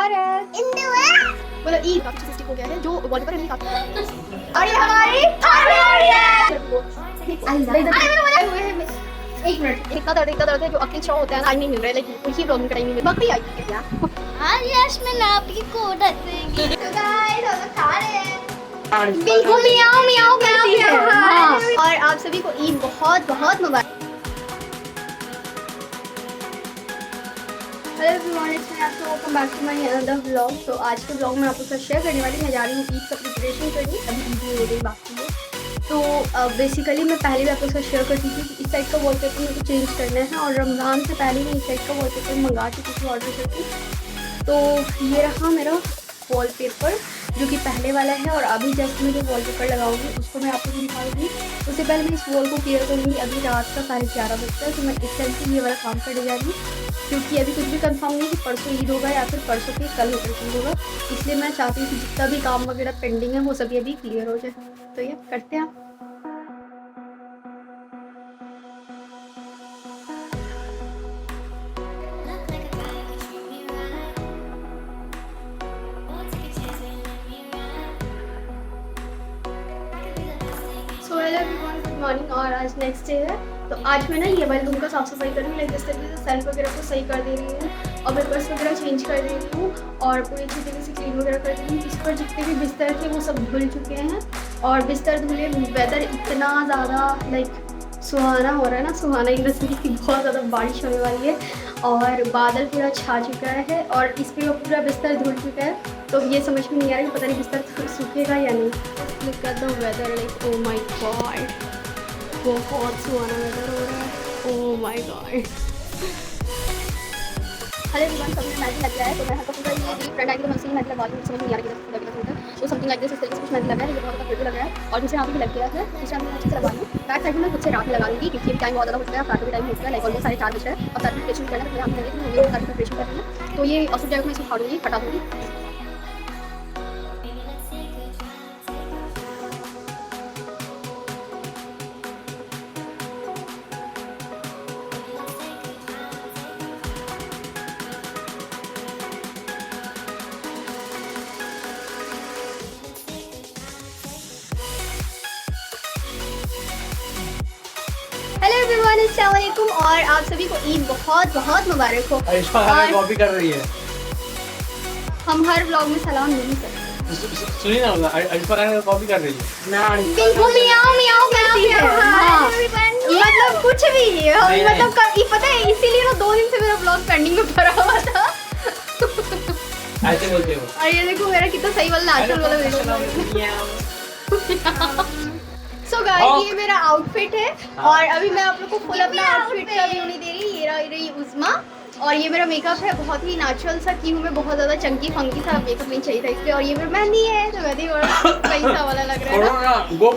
मुबारक। बोलो ईद काफी स्टिक हो गया है जो वॉलपेपर है काफी। और ये हमारी एक मिनट इतना दर्द है जो अखिल शो होता है ना आज नहीं मिल रहा है लेकिन उसी ब्लॉगिंग का टाइम नहीं बकरी आई है क्या आज यास्मीन आपकी कोट हंसेगी। तो गाइस हम लोग खा रहे हैं बिल्कुल मियाओ मियाओ करती है हाँ। और आप सभी को ईद बहुत बहुत मुबारक। हेलो एवरीवन इट्स मी आपको welcome back to my another vlog. तो आज के व्लॉग में आपके साथ शेयर करने वाली मैं जा रही हूँ ईद का प्रिपरेशन करनी। अभी ईद में 2 दिन बाकी है तो बेसिकली मैं पहले भी आपके साथ शेयर करती थी कि इस साइड का वॉलपेपर मेरे को चेंज करना है और रमज़ान से पहले मैं इस साइड का वॉलपेपर मंगा चुकी थी ऑर्डर करके। तो ये रहा मेरा वॉलपेपर जो कि पहले वाला है और अभी जैसे मैं जो वॉलपेपर लगाऊंगी उसको मैं आपको दिखाऊंगी। उससे पहले मैं इस वॉल को क्लियर करूँगी। अभी रात का 11:30 बजता है तो मैं इस टाइम से ये वाला काम करने जा रही हूँ क्योंकि अभी कुछ भी कंफर्म नहीं कि परसों ईद होगा या फिर परसों के कल होकर होगा। इसलिए मैं चाहती हूँ कि जितना भी काम वगैरह पेंडिंग है वो सभी अभी क्लियर हो जाए। तो ये करते हैं आप। So hello everyone good morning. और आज नेक्स्ट डे है तो आज मैं ना ये वाले रूम का साफ सफाई कर रही हूँ। लाइक जिस तरीके से सेल्फ वगैरह को सही कर दे रही हूँ और पेपर्स वगैरह चेंज कर दे रही हूँ और पूरी अच्छी तरीके से क्लीन वगैरह कर रही हूँ। इस पर जितने भी बिस्तर थे वो सब धुल चुके हैं और बिस्तर धुले वेदर इतना ज़्यादा लाइक सुहाना हो रहा है ना। सुहाना इन दस की बहुत ज़्यादा बारिश होने वाली है और बादल पूरा छा चुका है और इस पर पूरा बिस्तर धुल चुका है। तो ये समझ में नहीं आ रहा कि पता नहीं बिस्तर सूखेगा या नहीं। Look at the weather like oh my god बहुत सुहाना वेदर हो रहा है। Oh my god hello everyone सबने मैच लग गया है तो मैं आपको पूरा ये deep front angle machine match लगा रही हूँ। समझ नहीं आ रहा कि पूरा तो समथिंग लाइक दिस इस तरीके से कुछ मैच लगा है। ये बहुत ज़्यादा फिट लग रहा है और दूसरे हाथ भी लग गया है। दूसरे हाथ में अच्छे से लगा लूँ। बैक साइड में मैं खुद से रात में लगा लूँगी क्योंकि टाइम बहुत ज़्यादा हो चुका है। फ्लाट भी टाइम हो चुका है लाइक ऑलमोस्ट 4:30 बज रहा है और साथ प्रिपरेशन करना है। तो यहाँ पे सारी प्रिपरेशन कर रही हूँ तो ये ऑफिस जाकर मैं इसको उठा दूँगी हटा दूँगी। हेलो एवरीवन अस्सलाम वालेकुम और आप सभी को ईद बहुत बहुत मुबारक हो। कॉपी कर रही है। हम हर व्लॉग में सलाम नहीं करते। सुनिए ना अल्फा कॉपी कर रही है ना बिल्कुल मियाओ मियाओ करती है हाँ। मतलब कुछ भी मतलब पता है इसीलिए ना 2 दिन से मेरा व्लॉग पेंडिंग में पड़ा हुआ था। ऐसे बोलते हो और ये देखो मेरा कितना सही वाला नेचुरल वाला वीडियो। सो गाइस ये मेरा आउटफिट है और अभी मैं आप लोग को फुल अपना आउटफिट का व्यू नहीं दे रही। ये रही उज़मा और ये मेरा मेकअप है बहुत ही नेचुरल सा की हूँ मैं। बहुत ज़्यादा चंकी फंकी सा मेकअप नहीं चाहिए था इसलिए। और ये मेरा मेहंदी है तो मेहंदी और पैसा वाला लग रहा है ना। गो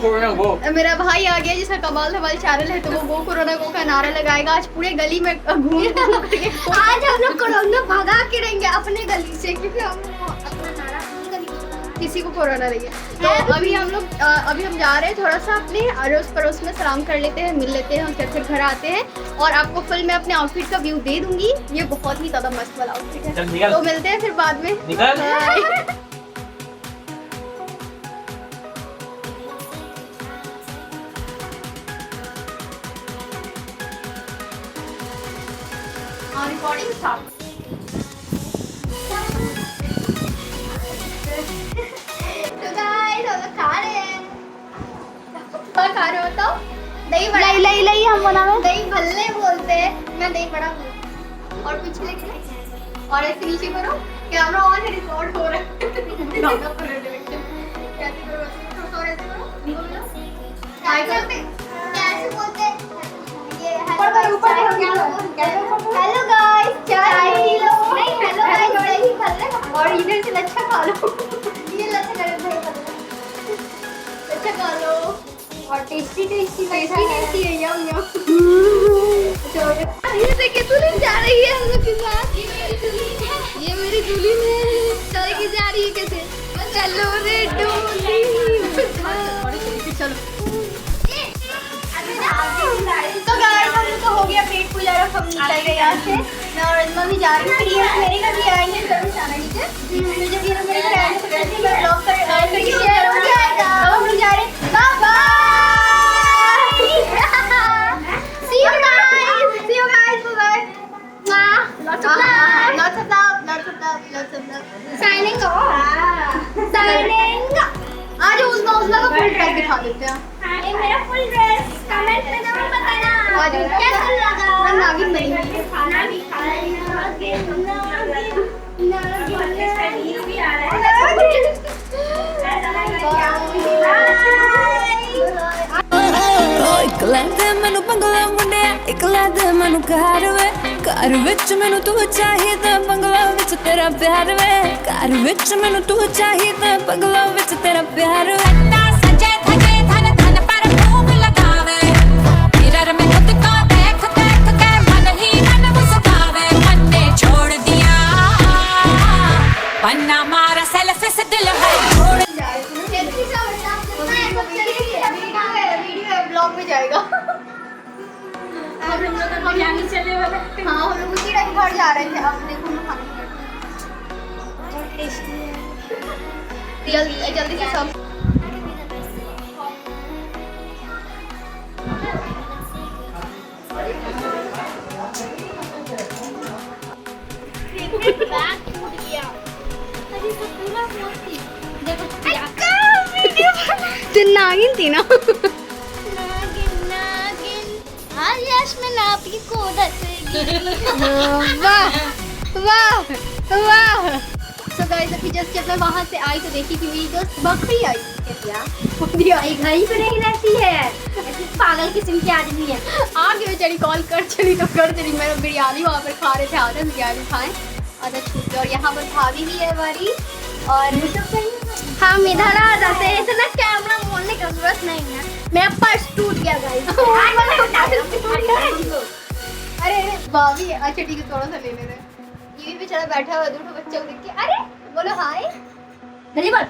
मेरा भाई आ गया जिसका कमाल धमाल चैनल है तो वो गो कोरोना गो का नारा लगाएगा। आज पूरे गली में घूम आज हम लोग कोरोना भगा के रहेंगे अपने गली से क्योंकि हम अपना नारा किसी को कोरोना नहीं है। तो अभी हम जा रहे हैं थोड़ा सा अपने अड़ोस पड़ोस में सलाम कर लेते हैं मिल लेते हैं उसके फिर घर आते हैं और आपको फुल मैं अपने आउटफिट का व्यू दे दूंगी। ये बहुत ही ज़्यादा मस्त वाला आउटफिट है तो मिलते हैं फिर बाद में। Recording start. खा रहे हो तो दही बड़ा लई हम बनावे दही भल्ले बोलते हैं। मैं दही बड़ा बोलती और कुछ लेके और ऐसे नीचे करो कैमरा ऑन है रिकॉर्ड हो रहा है। कैसे करो ऐसे करो कैसे बोलते ये हेलो गाइस चाय पी लो। नहीं हेलो गाइस दही भल्ले और इधर से लच्छा खा लो। ये लच्छा करे दही भल्ले लच्छा खा लो और टेस्टी है यम यम। ये देखिए दुल्हन जा रही है हम लोग के साथ। ये मेरी दुल्हन है चल के जा रही है कैसे। चलो रे डोली चलो। तो गाइस हम लोग का हो गया पेट पूजा। हम निकल गए यहाँ से। मैं और अजमा भी जा रही हूँ, फिर ये मेरे घर भी आएंगे, जरूर जाना, ठीक है? फिर जब ये लोग मेरे घर आएंगे तो वैसे ही मैं ब्लॉग करके शेयर हो जाएगा। अब हम लोग जा रहे हैं, bye bye, see you guys, bye bye, lots of love, lots of love, signing off, signing off। आज उजमा का फुल ड्रेस दिखा देते हैं। ये मेरा फुल ड्रेस कमेंट में जरूर बताना आज कैसा लगा। मैं नागिन बनी हुई। खाना भी ਇਕਲਾ ਦੇ ਮੈਨੂੰ ਬੰਗਲਾ ਮੁੰਡਿਆ ਇਕਲਾ ਦੇ ਮੈਨੂੰ ਘਰ ਵਿੱਚ ਮੈਨੂੰ ਤੂੰ ਚਾਹੀਦਾ ਬੰਗਲਾ ਵਿੱਚ ਤੇਰਾ ਪਿਆਰ ਵੇ ਘਰ ਵਿੱਚ ਮੈਨੂੰ ਤੂੰ ਚਾਹੀਦਾ ਬੰਗਲਾ ਵਿੱਚ ਤੇਰਾ ਪਿਆਰ ਵੇ ਸਜੇ ਥਕੇ ਧਨ ਧਨ ਪਰ ਭੂਖ ਲਗਾਵੇ ਮਿਰਰ में खुद को देख देख के मन ही मन मुस्कावे मन ने छोड़ दिया पन्ना मारा सेल्फी से दिल है छोड़ ब्लॉग में जाएगा। हम लोग चले वाले हाँ हम लोग उसी टाइम घर जा रहे थे। अब देखो हम खाना जल्दी से सब नागिन थी ना। आज यास्मिन आप ही को वाह वाह वाह। सो गाइस अभी जस्ट जब मैं वहाँ से आई तो देखी कि मेरी दोस्त बकरी आई आई घर ही पे नहीं रहती है, ऐसी पागल किस्म की आदमी है। आगे में चली कॉल कर चली तो कर चली। मेरा बिरयानी वहाँ पर खा रहे थे, आधा बिरयानी खाएं आधा छूट गया। और यहाँ पर भाभी भी है हमारी और हम इधर आ जाते हैं। इतना कैमरा मोड़ने की जरूरत नहीं है, मेरा पर्स टूट गया गाइस। अरे अरे भाभी अच्छा ठीक है थोड़ा सा ले ले रहे। ये भी बेचारा बैठा हुआ दूर बच्चे को देख के अरे बोलो हाय नहीं बोल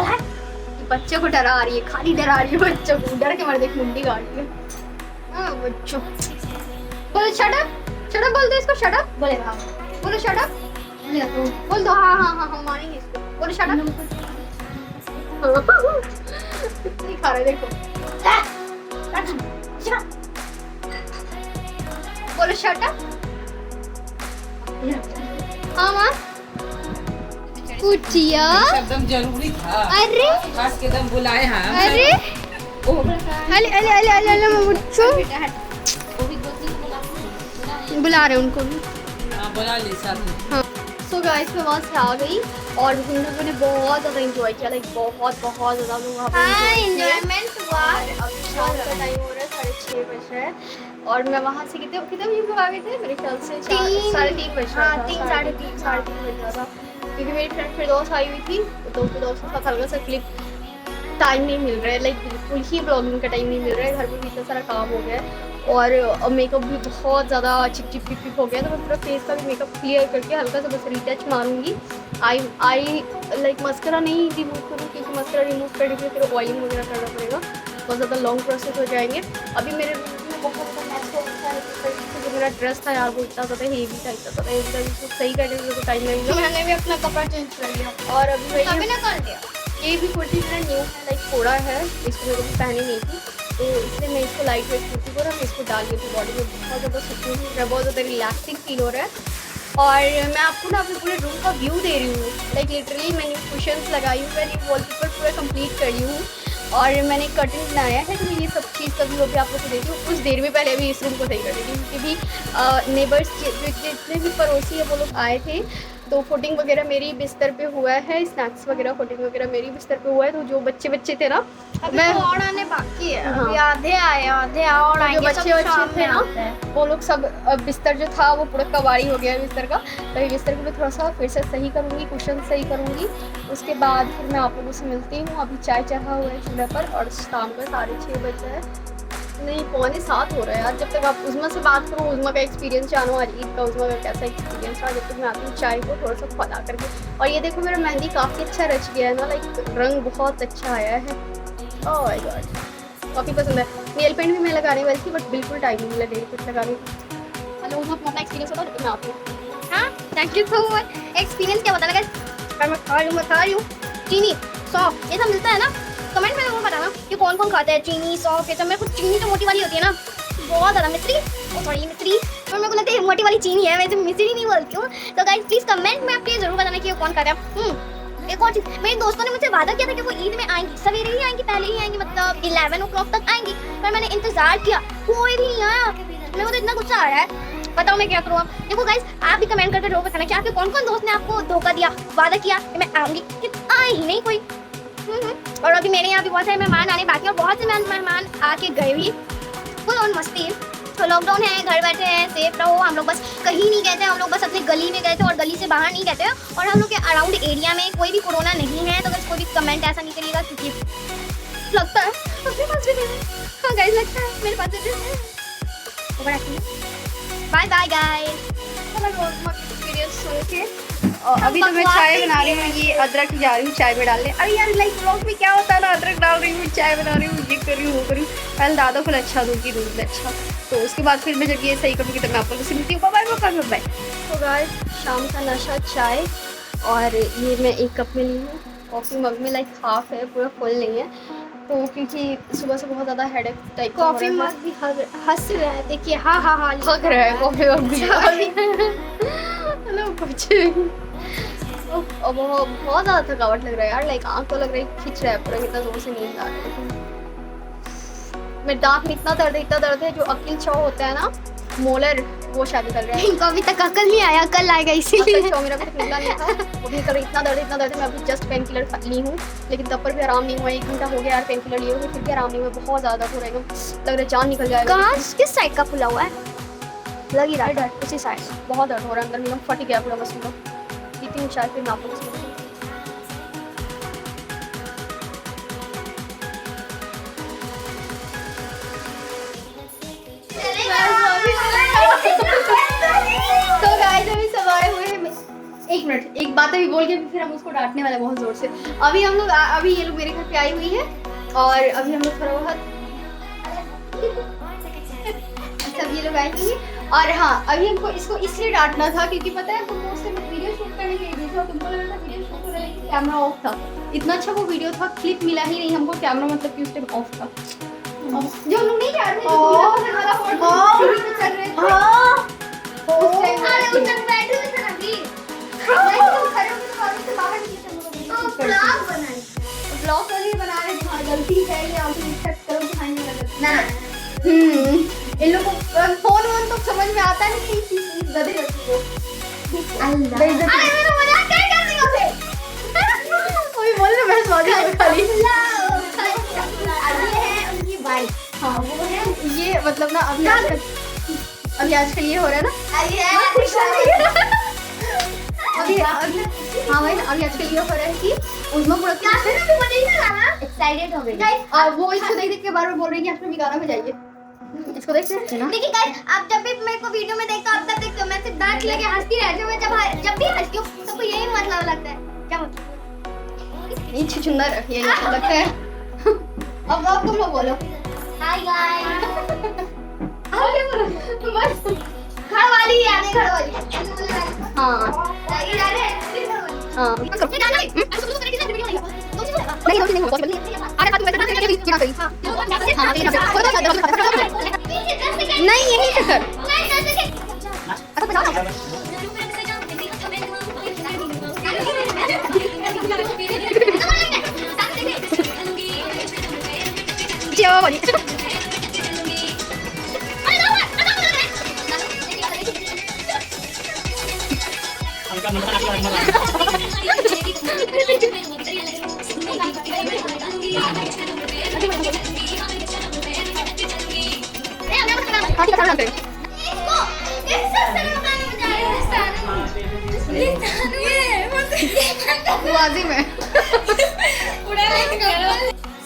हाय। बच्चे को डरा रही है, खाली डरा रही है बच्चों को, डर के मारे देख मुंडी गाड़ रही है बच्चों। बोलो शट अप बोल दो इसको, शट अप बोलेगा, बोलो शट अप बोल दो। हाँ हाँ हाँ हम मानेंगे इसको, बोलो शट अप। नहीं खा रहे देखो, बोलो शट अप। हाँ माँ कुटिया एकदम जरूरी था। अरे खास के दम बुलाए हैं। अरे अले अले अले अले अले बच्चों बुला रहे उनको भी। हाँ बुला ले साथ में। हाँ सो गाइस मैं वहाँ से आ गई और हम लोगों ने बहुत ज़्यादा एंजॉय किया, लाइक बहुत बहुत ज़्यादा लोग वहाँ पे एंजॉयमेंट हुआ। अब शाम का टाइम हो रहा है, 6:30 बज रहा है और मैं वहाँ से कितने बजे लोग आ गए थे मेरे ख्याल से 3:30 बज रहा था। 3 साढ़े 3 बज रहा था क्योंकि मेरी फ्रेंड फिर दोस्त आई हुई थी तो दोस्त के साथ हल्का सा क्लिप टाइम नहीं मिल रहा है, लाइक बिल्कुल ही ब्लॉगिंग का टाइम नहीं मिल रहा है। घर में भी इतना सारा काम हो गया है और मेकअप भी बहुत ज़्यादा चिप हो गया, तो मैं पूरा फेस का भी मेकअप क्लियर करके हल्का सा बस रिटच मारूंगी। आई लाइक मस्करा नहीं रिमूव करूँ क्योंकि मस्करा रिमूव करने के लिए फिर ऑयलिंग वगैरह करना पड़ेगा, बहुत ज़्यादा लॉन्ग प्रोसेस हो जाएंगे। अभी मेरे बहुत जो मेरा ड्रेस था यार वो इतना ज़्यादा हेवी था, इतना ज़्यादा हेवी था जिसको सही करने में टाइम लगेगा। मैंने भी अपना कपड़ा चेंज कर लिया और अभी वही कर दिया। ये भी कुर्ती मेरा न्यू है, लाइक थोड़ा है, इसको मेरे को पहनी नहीं थी तो इसलिए मैं इसको लाइट वेट कुर्ती को मैं इसको डाल दी थी बॉडी में। बहुत ज़्यादा सुकून मिल रहा है, बहुत ज़्यादा रिलैक्सिंग फील हो रहा है। और मैं आपको ना अपने पूरे रूम का व्यू दे रही हूँ, लाइक लिटरली मैंने कुशन्स लगाई हूँ, मैंने वॉलपेपर पूरा कंप्लीट कर ली हूँ और मैंने कर्टन बनाया है। तो मैं ये सब चीज़ कभी भी आप लोग को देती हूँ। कुछ देर में पहले अभी इस रूम को सही कर देती हूँ क्योंकि भी नेबर्स जितने भी पड़ोसी है वो लोग आए थे तो फुटिंग वगैरह मेरी बिस्तर पे हुआ है, स्नैक्स वगैरह फुटिंग वगैरह मेरी बिस्तर पे हुआ है। तो जो बच्चे थे ना मैं और आने बाकी है, हाँ। अभी आधे आए और जो बच्चे थे ना वो लोग सब बिस्तर जो था वो पूरा कबाड़ी हो गया है बिस्तर का। तो बिस्तर को मैं थोड़ा सा फिर से सही करूँगी, कुशन सही करूँगी, उसके बाद फिर मैं आप लोगों से मिलती हूँ। अभी चाय चढ़ा हुआ है चूल्हे पर और शाम का 6:30 बज रहा है, नहीं 6:45 हो रहा है यार। जब तक आप उज़मा से बात करो, उज़मा का एक्सपीरियंस जानो, आज ईद का उज़मा का कैसा एक्सपीरियंस रहा, जब तक मैं आती हूँ चाय को थोड़ा सा फला करके। और ये देखो मेरा मेहंदी काफ़ी अच्छा रच गया है ना, लाइक रंग बहुत अच्छा आया है। ओह माय गॉड काफ़ी पसंद है। नेल पेंट भी मैं लगाने वाली थी बट बिल्कुल टाइम नहीं मिला नेल पेंट लगाने को। लोगों को अपना एक्सपीरियंस होता है तो मैं आती हूँ। हाँ thank you so much. Experience क्या बताना गाइस? मैं खा रही हूँ चीनी सौंफ ये सब मिलता है ना, कमेंट में जरूर बताना कि कौन कौन खाता है चीनी सौंफ ये सब। मेरे को चीनी तो मोटी वाली होती है ना बहुत ज़्यादा, मिश्री सॉरी मिश्री, और मेरे को लगता है ये मोटी वाली चीनी है, वैसे मिश्री नहीं बोलती हूँ। तो गाइस प्लीज़ कमेंट में आप ये जरूर बताना कि ये कौन खाता है। एक और चीज़, मेरे दोस्तों ने मुझसे वादा किया था कि वो ईद में आएंगी, सवेरे ही आएंगी, पहले ही आएंगी, मतलब 11 o'clock तक आएंगी, पर मैंने इंतजार किया कोई भी नहीं आया। मेरे को तो इतना गुस्सा आ रहा है, बताओ मैं क्या करूँ अब। देखो गाइस आप भी कमेंट करके जरूर बताना कि आपके कौन कौन दोस्त ने आपको धोखा दिया, वादा किया कि मैं आऊँगी, आए ही नहीं कोई। और अभी मेरे यहाँ भी बहुत सारे मेहमान आने बाकी हैं और बहुत से मेहमान आके गए भी, फुल ऑन मस्ती। तो लॉकडाउन है, घर बैठे हैं, सेफ रहो। हम लोग बस कहीं नहीं गए थे, हम लोग बस अपनी गली में गए थे और गली से बाहर नहीं गए थे, और हम लोग के अराउंड एरिया में कोई भी कोरोना नहीं है। तो बस कोई भी कमेंट ऐसा नहीं करिएगा क्योंकि लगता है अपने पास भी नहीं है। हाँ गाइस लगता है मेरे पास भी नहीं है। Bye bye guys. और अभी तो मैं चाय बना रही हूँ, ये अदरक जा रही हूँ चाय में डालने। अरे यार लाइक व्लॉग में क्या होता है ना, अदरक डाल रही हूँ, चाय बना रही हूँ, ये कर रही हूँ, वो कर रही हूँ। पहले दादा को अच्छा दूँगी दूध में अच्छा, तो उसके बाद फिर मैं जब ये सही करूँगी तब मैं आप लोगों से मिलती हूँ। Bye bye. तो गाइस शाम का नशा चाय, और ये मैं एक कप में ली हूँ, कॉफ़ी मग में लाइक हाफ है, पूरा फुल नहीं है, तो क्योंकि सुबह से बहुत ज़्यादा हेडेक टाइप कॉफी मग भी हंस रहा है, देखिए हाँ हाँ हाँ थक रहा है कॉफ़ी मग भी। हेलो कुछ और बहुत ज़्यादा थकावट लग रहा है यार, लाइक आँख तो लग रही खिंच रहा है पूरा, कितना जोर से नींद आ रहा है। मेरे दांत में इतना दर्द है, जो अकिल चौ होता है ना मोलर, वो शादी कर रहा है। इनको अभी तक अकल नहीं आया, कल आएगा इसीलिए। चौ मेरा भी निकला नहीं था, वो भी कर इतना दर्द है। मैं अभी जस्ट पेन किलर ली हूँ, लेकिन तब पर भी आराम नहीं हुआ। 1 घंटा हो गया यार पेन किलर लिए हुए, फिर भी आराम नहीं हुआ, बहुत ज़्यादा हो रहा है, एकदम लग रहा है जान निकल जाएगा। कहाँ किस साइड का खुला हुआ है? लग ही रहा है डर, उसी साइड बहुत दर्द हो रहा है, अंदर एकदम फट गया पूरा बस में। इतनी ऊंचाई फिर मैं आप लोगों से तो गाइस अभी सब आए हुए हैं। एक मिनट, एक बात अभी बोल के फिर हम उसको डांटने वाले बहुत जोर से। अभी हम लोग अभी ये लोग मेरे घर पे आई हुई है, और अभी हम लोग थोड़ा बहुत सब ये लोग आई हुई है। और हाँ अभी हमको इसको इसलिए डांटना था क्योंकि पता है तुमको उससे वीडियो शूट करने के लिए था, तुमको लग रहा था वीडियो शूट करने के लिए कैमरा ऑफ था। इतना अच्छा वो वीडियो था, क्लिप मिला ही नहीं हमको, कैमरा मतलब कि उस टाइम ऑफ था। जो लोग नहीं चाहते थे ब्लॉग कर बना रहे, गलती है या इन लोगों को फोन वोन तो समझ में आता नहीं, इस गधे लड़की को कोई बोल रहा मैं स्वादी खाली। हाँ वो है ये, मतलब ना अभी आजकल ये हो रहा है ना, अभी हाँ भाई अभी आजकल ये हो रहा है कि उसमें पूरा एक्साइटेड हो गई, और वो इसको देख देख के बार बार बोल रही है कि आपने भी गाना में जाइए, इसको देखते हैं ना। देखिए गाइस आप जब भी मेरे को वीडियो में देखते हो, आप तब देखते हो मैं सिर्फ दांत लगे हंसती रहती हूँ। मैं जब भी हंसती हूँ सबको यही मतलब लगता है, क्या मतलब ये छुछुंदर ये लगता है। अब तुम लोग बोलो हाय गाइस। बस घर वाली है, घर वाली हाँ हाँ नहीं यही से कर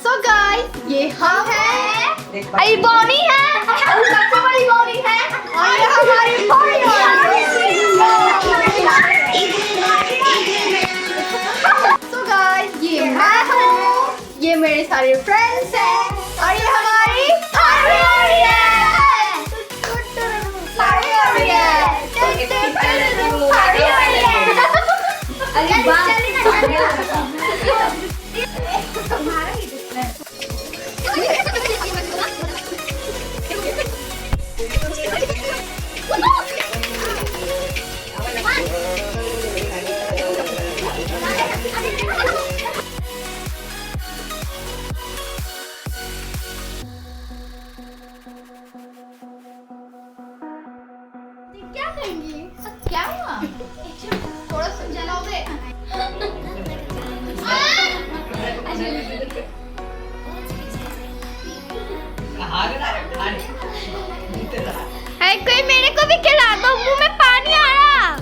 सो गाइस ये हम हैं, अरे बॉनी है, सबसे बड़ी बॉडी है, और ये हमारी सो गाइस ये मैं हूँ, ये मेरे सारे फ्रेंड्स हैं, और ये हमारी आर्मी है। भाई कोई मेरे को भी खिला दो, मुंह में पानी आ रहा।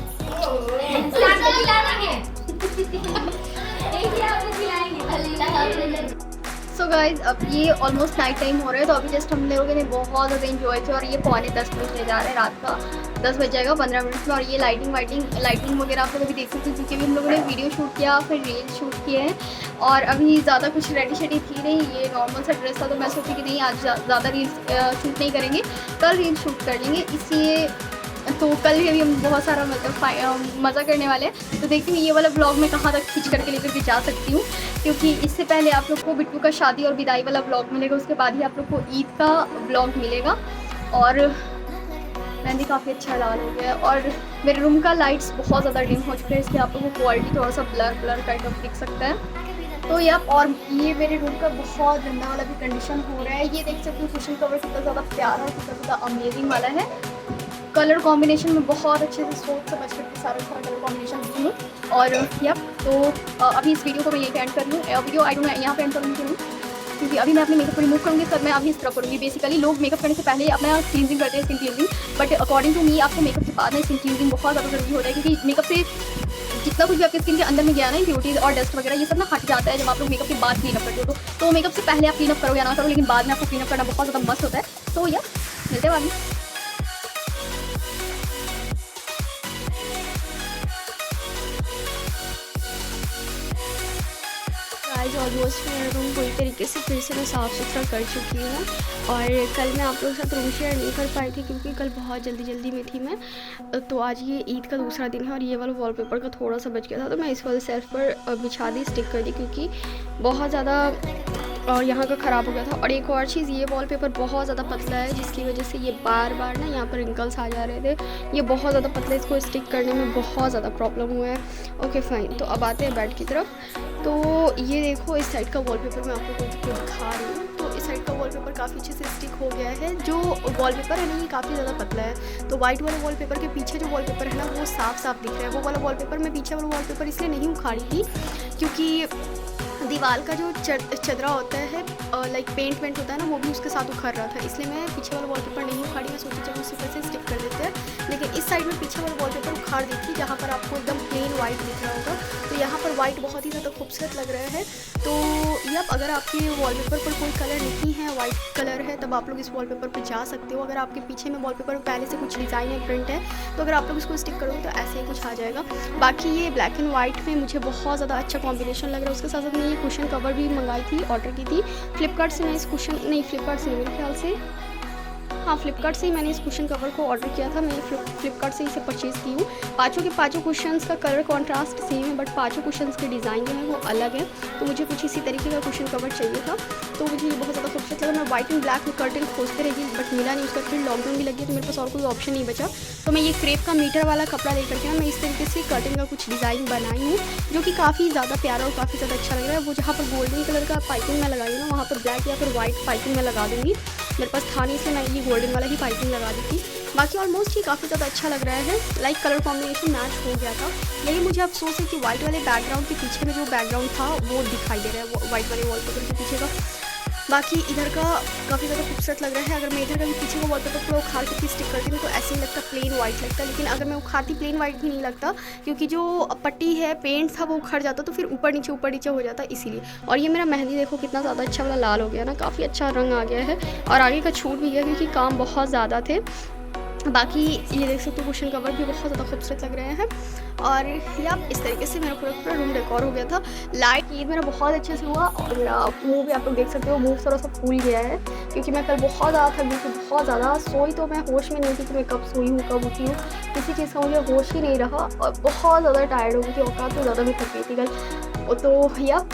सो गाइज अब ये ऑलमोस्ट नाइट टाइम हो रहा है, तो अभी जस्ट हम लोगों ने बहुत ज़्यादा एंजॉय किया और ये 9:45 बजने जा रहे हैं, रात का 10 बज जाएगा 15 मिनट में। और ये लाइटिंग वगैरह आप लोग अभी देख सकते हैं, क्योंकि हम लोगों ने वीडियो शूट किया, फिर रील शूट किए हैं। और अभी ज़्यादा कुछ रेडी शेडी थी नहीं, ये नॉर्मल सा ड्रेस था, तो मैं सोची कि नहीं आज ज़्यादा रील शूट नहीं करेंगे, कल रील शूट कर लेंगे। इसलिए तो कल भी हम बहुत सारा मतलब मज़ा करने वाले हैं। तो देखती हूँ ये वाला ब्लॉग मैं कहाँ तक खींच करके लेकर भी जा सकती हूँ, क्योंकि इससे पहले आप लोग को बिट्टू का शादी और विदाई वाला ब्लॉग मिलेगा, उसके बाद ही आप लोग को ईद का ब्लॉग मिलेगा। और मेहंदी काफ़ी अच्छा लाल हो गया है और मेरे रूम का लाइट्स बहुत ज़्यादा डिम हो चुके हैं, इसलिए आप लोगों को क्वालिटी थोड़ा सा ब्लर काइंड ऑफ दिख सकता है। तो यप, और ये मेरे रूम का बहुत गंदा वाला भी कंडीशन हो रहा है। ये देख सकते हो कुशन कवर कितना ज़्यादा प्यारा और कितना ज़्यादा अमेजिंग वाला है। कलर कॉम्बिनेशन में बहुत अच्छे से सोच समझ करके सारा कलर कॉम्बिनेशन दी हूँ। और यप, तो अभी इस वीडियो को मैं यहीं पे एंड कर लूँ। वीडियो आई डोंट नो यहाँ पे एंड करूँगी क्यों, क्योंकि अभी मैं अपने मेकअप को रिमूव करूँगी, तब मैं अभी इस तरह करूँगी। बेसिकली लोग मेकअप करने से पहले ही अपना क्लींजिंग करते हैं, skin cleansing, but according to me आपको मेकअप के बाद ना स्किन क्लींजिंग बहुत ज़्यादा जरूरी होता है, क्योंकि मेकअप से जितना कुछ भी आपके स्किन के अंदर में गया ना, इम्प्योरिटीज और डस्ट वगैरह ये सब ना हट जाता है जब आप लोग मेकअप के बाद क्लीनअप करते हो। तो मेकअप से पहले आप क्लीनअप करो या ना करो, लेकिन बाद में आपको क्लीनअप करना बहुत ज़्यादा मस्त होता है। तो या मिलते हैं बाद में। आज ऑलमोस्ट मेरा रूम पूरी तरीके से फिर से मैं साफ़ सुथरा कर चुकी हूँ। और कल मैं आप लोगों के साथ रूम शेयर नहीं कर पाई थी, क्योंकि कल बहुत जल्दी में थी मैं। तो आज ये ईद का दूसरा दिन है और ये वाला वॉलपेपर का थोड़ा सा बच गया था, तो मैं इस वाले सेल्फ पर बिछा दी, स्टिक कर दी, क्योंकि बहुत ज़्यादा और यहाँ का ख़राब हो गया था। और एक और चीज़, ये वॉलपेपर बहुत ज़्यादा पतला है, जिसकी वजह से ये बार ना यहाँ पर रिंकल्स आ जा रहे थे। ये बहुत ज़्यादा पतला है, इसको स्टिक करने में बहुत ज़्यादा प्रॉब्लम हुआ है। ओके फाइन, तो अब आते हैं बेड की तरफ। तो ये देखो इस साइड का वॉलपेपर मैं आप लोगों को दिखा रही हूँ। तो इस साइड का वॉलपेपर काफ़ी अच्छे से स्टिक हो गया है। जो वॉलपेपर है ना, ये काफ़ी ज़्यादा पतला है। तो वाइट वाले वॉलपेपर के पीछे जो वॉलपेपर है ना, वो साफ दिख रहा है। वो वाला वॉलपेपर मैं पीछे वाला वॉलपेपर इसलिए नहीं उखाड़ी थी, क्योंकि दीवार का जो चदरा होता है, लाइक पेंट होता है ना, वो भी उसके साथ उखड़ रहा था, इसलिए मैं पीछे वाला वॉलपेपर नहीं उखाड़ी। मैं सोची चलो उसी तरह से स्टिक कर देते हैं। लेकिन इस साइड में पीछे वाला वॉलपेपर उखाड़ दी थी, जहाँ पर आपको एकदम प्लेन वाइट दिख रहा होगा। तो यहाँ पर वाइट बहुत ही ज़्यादा खूबसूरत लग रहा है। तो यप, अगर आपके वॉलपेपर पर कोई कलर नहीं है, वाइट कलर है, तब आप लोग इस वॉलपेपर पर जा सकते हो। अगर आपके पीछे में वॉलपेपर पहले से कुछ डिज़ाइन है, प्रिंट है, तो अगर आप लोग इसको स्टिक करोगे तो ऐसे ही कुछ आ जाएगा। बाकी ये ब्लैक एंड वाइट में मुझे बहुत ज़्यादा अच्छा कॉम्बिनेशन लग रहा है। उसके साथ साथ मैं ये कुशन कवर भी मंगाई थी, ऑर्डर की थी फ्लिपकार्ट से। मैं इस कुशन नहीं, फ्लिपकार्ट से मेरे ख्याल से, हाँ फ्लिपकार्ट से ही मैंने इस कुशन कवर को ऑर्डर किया था। मैं फ्लिपकार्ट से इसे परचेज़ की हूँ। पाँचों के पाँचों कुशन्स का कलर कॉन्ट्रास्ट सेम है, बट पाँचों कुशन्स के डिज़ाइन जो है वो अलग है। तो मुझे कुछ इसी तरीके का कुशन कवर चाहिए था, तो मुझे ये बहुत ज़्यादा खूबसूरत लगा। मैं वाइट एंड ब्लैक में कर्टन खोजते रही, बट मिला नहीं उसका। फिर लॉकडाउन भी लग गया, तो मेरे पास और कोई ऑप्शन नहीं बचा। तो मैं ये क्रेप का मीटर वाला कपड़ा लेकर के मैं इस तरीके से कर्टन का कुछ डिज़ाइन बनाई हूँ, जो कि काफ़ी ज़्यादा प्यारा और काफ़ी ज़्यादा अच्छा लग रहा है। वो जहाँ पर गोल्डन कलर का पाइपिंग मैं लगाई हूँ ना, वहाँ पर ब्लैक या फिर वाइट पाइपिंग मैं लगा दूँगी। मेरे पास था नहीं, इसलिए मैं ये गोल्डन वाला ही पाइपिंग लगा दी थी। बाकी ऑलमोस्ट ये काफ़ी ज़्यादा अच्छा लग रहा है, लाइक कलर कॉम्बिनेशन मैच हो गया था। यही मुझे अफसोस है कि वाइट वाले बैकग्राउंड के पीछे में जो बैकग्राउंड था वो दिखाई दे रहा है, वाइट वाले वॉलपेपर के पीछे का। बाकी इधर का काफ़ी ज़्यादा खूबसूरत लग रहा है। अगर मैं इधर का भी पीछे का वॉलपेपर पूरा उखाड़ के स्टिक करती हूँ तो ऐसे ही लगता प्लेन वाइट लगता, लेकिन अगर मैं उखाड़ती प्लेन वाइट भी नहीं लगता, क्योंकि जो पट्टी है, पेंट था, वो उखड़ जाता, तो फिर ऊपर नीचे हो जाता, इसीलिए। और ये मेरा मेहंदी देखो कितना ज़्यादा अच्छा वाला लाल हो गया ना, काफ़ी अच्छा रंग आ गया है। और आगे का छूट भी गया, क्योंकि काम बहुत ज़्यादा थे। बाकी ये देख सकते हो कुशन कवर भी बहुत ज़्यादा खूबसूरत लग रहे हैं। और या इस तरीके से मेरा पूरा रूम डेकोर हो गया था। लाइट ईद मेरा बहुत अच्छे से हुआ, और मेरा मुंह भी आप लोग देख सकते हो, मुंह थोड़ा सा फूल गया है, क्योंकि मैं कल बहुत ज़्यादा थक गई थी, बहुत ज़्यादा सोई। तो मैं होश में नहीं थी कि मैं कब सोई हूँ, कब उठी हूँ, किसी चीज़ का मुझे होश ही नहीं रहा, और बहुत ज़्यादा टायर्ड हो गई थी, औकात से ज़्यादा मैं थक गई थी कल। तो या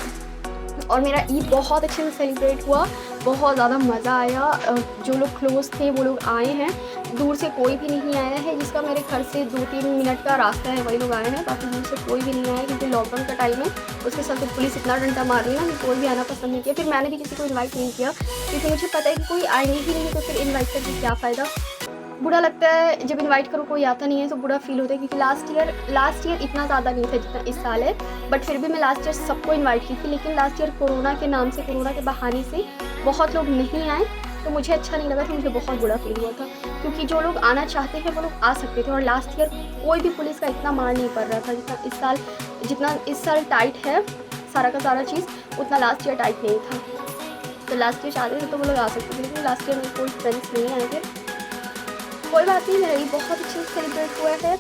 और मेरा ईद बहुत अच्छे से सेलिब्रेट हुआ, बहुत ज़्यादा मज़ा आया। जो लोग क्लोज थे वो लोग आए हैं, दूर से कोई भी नहीं आया है। जिसका मेरे घर से 2-3 मिनट का रास्ता है वही लोग आए हैं, बाकी दूर से कोई भी नहीं आया, क्योंकि लॉकडाउन का टाइम है। उसके साथ तो पुलिस इतना डंडा मार रही है ना कि कोई भी आना पसंद नहीं किया। फिर मैंने भी किसी को इन्वाइट नहीं किया, क्योंकि मुझे पता है कि कोई आएंगे ही नहीं, तो फिर इन्वाइट करके क्या फ़ायदा। बुरा लगता है जब इनवाइट करो कोई आता नहीं है, तो बुरा फील होता है, क्योंकि लास्ट ईयर इतना ज़्यादा नहीं था जितना इस साल है। बट फिर भी मैं लास्ट ईयर सबको इनवाइट की थी, लेकिन लास्ट ईयर कोरोना के नाम से, कोरोना के बहाने से बहुत लोग नहीं आए, तो मुझे अच्छा नहीं लगा था, मुझे बहुत बुरा फील हुआ था। क्योंकि जो लोग आना चाहते हैं वो लोग आ सकते थे। और लास्ट ईयर कोई भी पुलिस का इतना मार नहीं पड़ रहा था जितना इस साल टाइट है सारा का सारा चीज़, उतना लास्ट ईयर टाइट नहीं था। तो लास्ट ईयर चाहते थे तो वो लोग आ सकते थे, लेकिन लास्ट ईयर में कोई फ्रेंड्स नहीं आए थे। कोई बात नहीं, मेरा ये बहुत अच्छे से सेलिब्रेट हुआ है,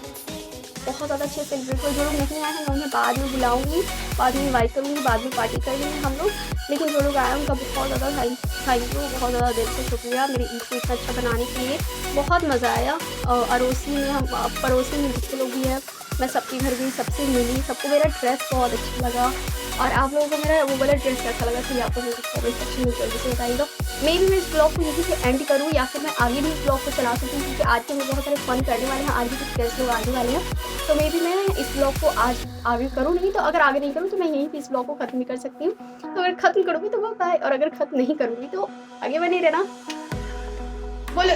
बहुत ज़्यादा अच्छे से सेलिब्रेट हुआ। जो लोग नहीं आए हैं मैं उन्हें बाद में बुलाऊंगी, बाद में इन्वाइट करूँगी, बाद में पार्टी कर लेंगे हम लोग। लेकिन जो लोग आए उनका बहुत ज़्यादा थैंक यू, बहुत ज़्यादा दिल से शुक्रिया मेरी ईद को इतना अच्छा बनाने के लिए। बहुत मज़ा आया। अड़ोसी में हम पड़ोसी में जितने लोग भी हैं मैं सबके घर गई, सबसे मिली, सबको मेरा ड्रेस बहुत अच्छा लगा। और आप लोगों को मेरा वो वाला ड्रेस कैसा लगा तो आपको मुझे कमेंट सेक्शन में जल्दी से बताइएगा। मैं भी इस ब्लॉग को यहीं से एंड करूँ या फिर मैं आगे भी इस ब्लॉग को चला सकती हूँ, क्योंकि आज के मैं बहुत सारे फन करने वाले हैं, आज भी कुछ गेस्ट लोग आने वाले हैं। तो मैं इस ब्लॉग को आज आगे करूँ, नहीं तो अगर आगे नहीं करूँ तो मैं यहीं पर इस ब्लॉग को ख़त्म भी कर सकती हूँ। तो अगर ख़त्म करूँगी तो वो बाय, और अगर ख़त्म नहीं करूँगी तो आगे बने रहना। बोलो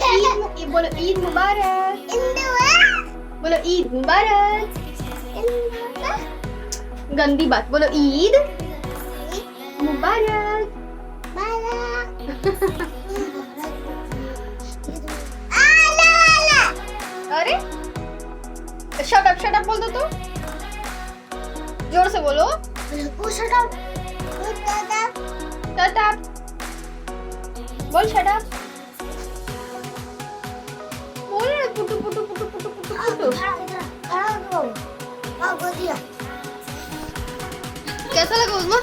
ईद मुबारक, बोलो ईद मुबारक। गंदी बात, बोलो ईद मुबारक। अरे शट अप बोल दो तो, जोर से बोलो। शट अप बोल, शट अप बोल। पुटू पुटू पुटू पुटू पुटू पुटू। कैसा लगा उस्मा?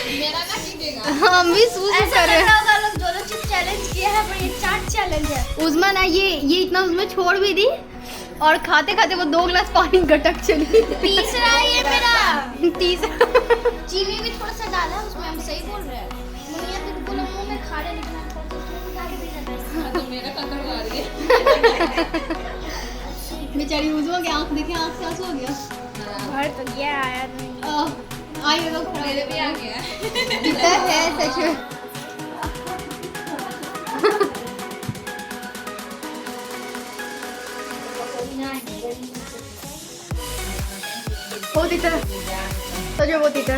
मेरा ना कीजिएगा। हम भी सूझ कर रहे हैं। लोग जो चीज चैलेंज किया है पर ये चाट चैलेंज है। उस्मा ना ये इतना उसमें छोड़ भी दी और खाते खाते वो 2 गिलास पानी गटक चली। तीसरा ये मेरा तीसरा चीनी भी थोड़ा सा डाला है उसमें, हम सही बोल रहे हैं। मुनिया तो बिल्कुल मुंह में खा रहे हैं, लेकिन हम थोड़ा सा उसमें डाल के देना है। तो मेरा कंकड़ मार गया। बेचारी उज्मा की आंख देखी, आंख से आंसू हो गया। घर तो गया आया आई लोग मेरे भी आ गया। है सच में। होती था सच में, होती था।